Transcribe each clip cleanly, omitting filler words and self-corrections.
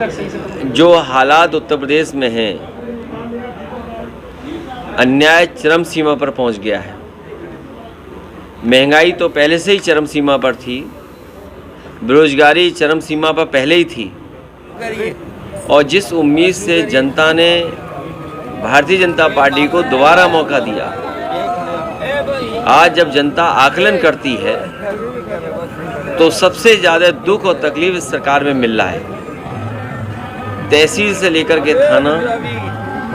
जो हालात उत्तर प्रदेश में हैं, अन्याय चरम सीमा पर पहुंच गया है। महंगाई तो पहले से ही चरम सीमा पर थी, बेरोजगारी चरम सीमा पर पहले ही थी, और जिस उम्मीद से जनता ने भारतीय जनता पार्टी को दोबारा मौका दिया, आज जब जनता आकलन करती है तो सबसे ज़्यादा दुख और तकलीफ इस सरकार में मिल रहा है। तहसील से लेकर के थाना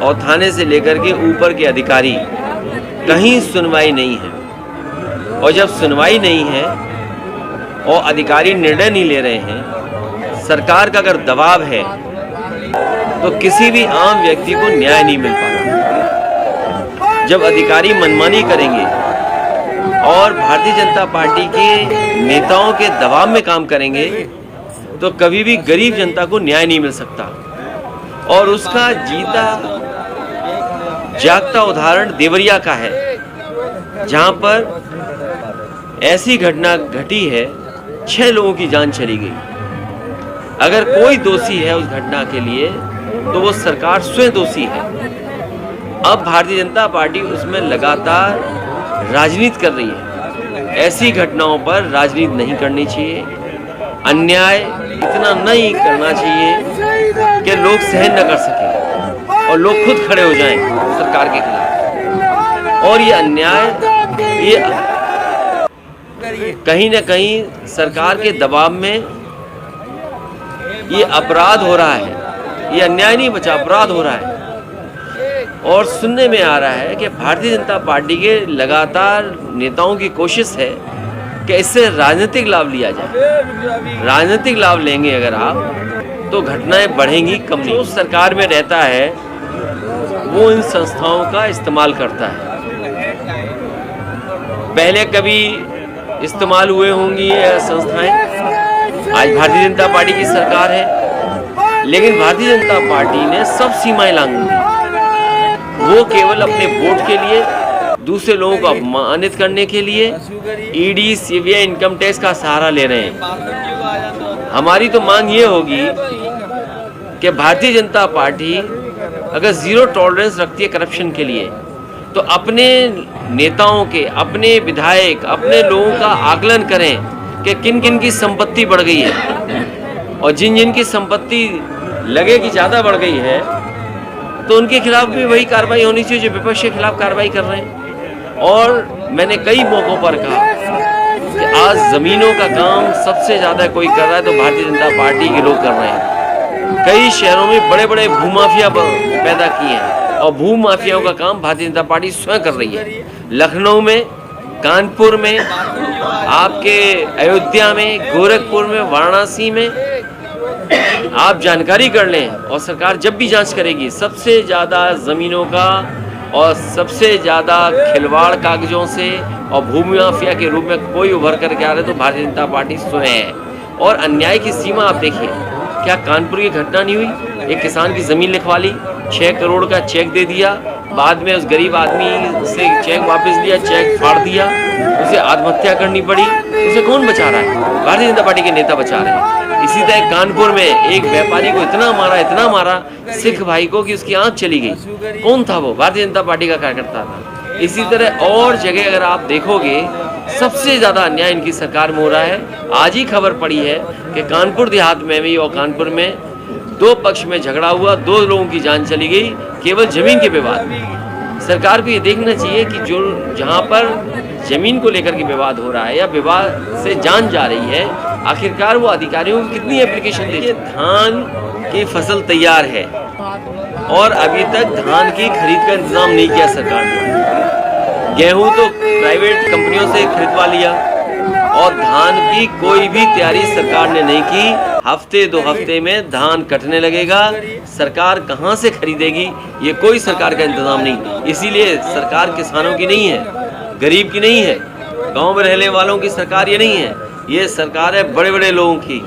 और थाने से लेकर के ऊपर के अधिकारी, कहीं सुनवाई नहीं है। और जब सुनवाई नहीं है और अधिकारी निर्णय नहीं ले रहे हैं, सरकार का अगर दबाव है तो किसी भी आम व्यक्ति को न्याय नहीं मिल पाता। जब अधिकारी मनमानी करेंगे और भारतीय जनता पार्टी के नेताओं के दबाव में काम करेंगे तो कभी भी गरीब जनता को न्याय नहीं मिल सकता। और उसका जीता जागता उदाहरण देवरिया का है, जहां पर ऐसी घटना घटी है, 6 लोगों की जान चली गई। अगर कोई दोषी है उस घटना के लिए तो वो सरकार स्वयं दोषी है। अब भारतीय जनता पार्टी उसमें लगातार राजनीति कर रही है। ऐसी घटनाओं पर राजनीति नहीं करनी चाहिए। अन्याय इतना नहीं करना चाहिए कि लोग सहन न कर सकें और लोग खुद खड़े हो जाएं सरकार के खिलाफ। और ये अन्याय ये कहीं न कहीं सरकार के दबाव में ये अपराध हो रहा है। ये अन्याय नहीं बचा, अपराध हो रहा है। और सुनने में आ रहा है कि भारतीय जनता पार्टी के लगातार नेताओं की कोशिश है कि इससे राजनीतिक लाभ लिया जाए। राजनीतिक लाभ लेंगे अगर आप तो घटनाएं बढ़ेंगी, कम नहीं। जो सरकार में रहता है वो इन संस्थाओं का इस्तेमाल करता है। पहले कभी इस्तेमाल हुए होंगी ये संस्थाएं, आज भारतीय जनता पार्टी की सरकार है, लेकिन भारतीय जनता पार्टी ने सब सीमाएं लांघी दी। वो केवल अपने वोट के लिए, दूसरे लोगों को अपमानित करने के लिए ईडी, सीबीआई, इनकम टैक्स का सहारा ले रहे हैं। हमारी तो मांग ये होगी कि भारतीय जनता पार्टी अगर जीरो टॉलरेंस रखती है करप्शन के लिए, तो अपने नेताओं के, अपने विधायक, अपने लोगों का आकलन करें कि किन किन की संपत्ति बढ़ गई है, और जिन जिन की संपत्ति लगे कि ज़्यादा बढ़ गई है तो उनके खिलाफ भी वही कार्रवाई होनी चाहिए जो विपक्ष के खिलाफ कार्रवाई कर रहे हैं। और मैंने कई मौक़ों पर कहा कि आज ज़मीनों का काम सबसे ज़्यादा कोई कर रहा है तो भारतीय जनता पार्टी के लोग कर रहे हैं। कई शहरों में बड़े बड़े भूमाफिया पैदा किए हैं और भूमाफियाओं का काम भारतीय जनता पार्टी स्वयं कर रही है। लखनऊ में, कानपुर में, आपके अयोध्या में, गोरखपुर में, वाराणसी में आप जानकारी कर लें। और सरकार जब भी जांच करेगी, सबसे ज़्यादा ज़मीनों का और सबसे ज़्यादा खिलवाड़ कागजों से और भूमि माफिया के रूप में कोई उभर करके आ रहे तो भारतीय जनता पार्टी स्वयं है। और अन्याय की सीमा आप देखिए, क्या कानपुर की घटना नहीं हुई? एक किसान की ज़मीन लिखवा ली, 6 करोड़ का चेक दे दिया, बाद में उस गरीब आदमी से चेक वापस लिया, चेक फाड़ दिया, उसे आत्महत्या करनी पड़ी। उसे कौन बचा रहा है? भारतीय जनता पार्टी के नेता बचा रहे हैं। इसी तरह कानपुर में एक व्यापारी को इतना मारा सिख भाई को कि उसकी आंख चली गई। कौन था वो? भारतीय जनता पार्टी का कार्यकर्ता था। इसी तरह और जगह अगर आप देखोगे, सबसे ज़्यादा अन्याय इनकी सरकार में हो रहा है। आज ही खबर पड़ी है कि कानपुर देहात में भी और कानपुर में 2 पक्ष में झगड़ा हुआ, 2 लोगों की जान चली गई केवल जमीन के विवाद में। सरकार को ये देखना चाहिए कि जो जहाँ पर जमीन को लेकर के विवाद हो रहा है या विवाद से जान जा रही है, आखिरकार वो अधिकारियों को कितनी एप्लीकेशन दे। धान की फसल तैयार है और अभी तक धान की खरीद का इंतजाम नहीं किया सरकार ने। गेहूं तो प्राइवेट कंपनियों से खरीदवा लिया और धान की कोई भी तैयारी सरकार ने नहीं की। हफ्ते 2 हफ्ते में धान कटने लगेगा। सरकार कहां से खरीदेगी? ये कोई सरकार का इंतजाम नहीं। इसीलिए सरकार किसानों की नहीं है, गरीब की नहीं है, गांव में रहने वालों की सरकार ये नहीं है। ये सरकार है बड़े बड़े लोगों की,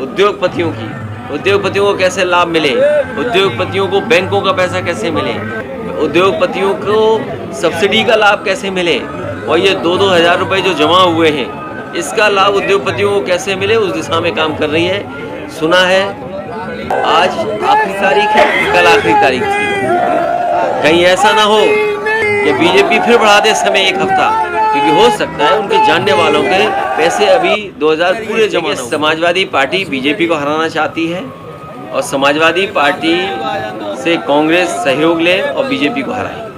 उद्योगपतियों की। उद्योगपतियों को कैसे लाभ मिले, उद्योगपतियों को बैंकों का पैसा कैसे मिले, उद्योगपतियों को सब्सिडी का लाभ कैसे मिले, और ये 2-2 हज़ार रुपये जो जमा हुए हैं इसका लाभ उद्योगपतियों को कैसे मिले, उस दिशा में काम कर रही है। सुना है आज आखिरी तारीख है, कल आखिरी तारीख थी। कहीं ऐसा ना हो कि बीजेपी फिर बढ़ा दे समय एक हफ्ता, क्योंकि हो सकता है उनके जानने वालों के पैसे अभी 2000 पूरे जमा। समाजवादी पार्टी बीजेपी को हराना चाहती है और समाजवादी पार्टी से कांग्रेस सहयोग ले और बीजेपी को हराए।